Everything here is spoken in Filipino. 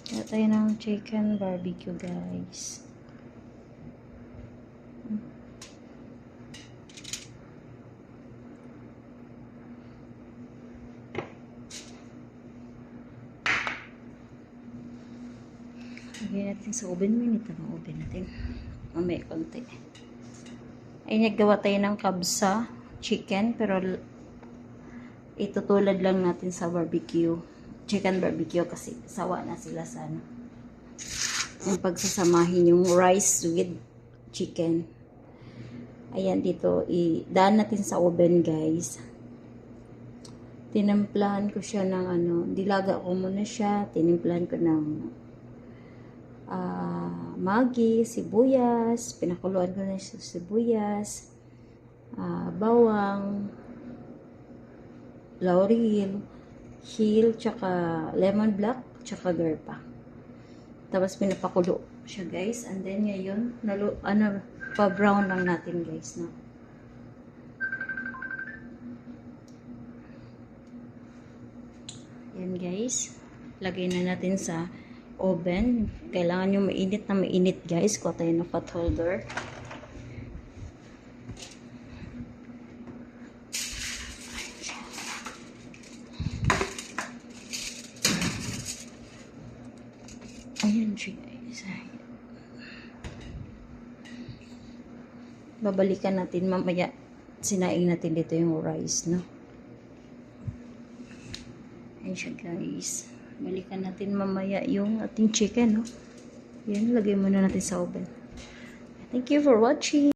Kaya tayo ng chicken barbecue, guys. Lagyan natin sa oven. Minute ang oven natin. Mamaya konti. Ay, naggawa tayo ng kabsa chicken, pero itutulad lang natin sa barbecue. Chicken barbecue kasi sawa na sila sa ano. Yung pagsasamahin yung rice with chicken. Ayan, dito. Idaan natin sa oven, guys. Tinimplahan ko siya ng ano. Dilaga ko muna siya. Tinimplahan ko ng Maggi, sibuyas, pinakuluan ko na sa sibuyas, bawang, laurel, hill, tsaka lemon black, tsaka garpa. Tapos pinapakulo siya, guys. And then ngayon, pa-brown lang natin, guys, no? Yan, guys. Lagay na natin sa oven. Kailangan yung mainit na mainit, guys. Kuha tayo ng pot holder. Ayan siya, guys. Babalikan natin mamaya. Sinaing natin dito yung rice, no? Ayan siya, guys. Balikan natin mamaya yung ating chicken, no? Yan, lagay muna natin sa oven. Thank you for watching.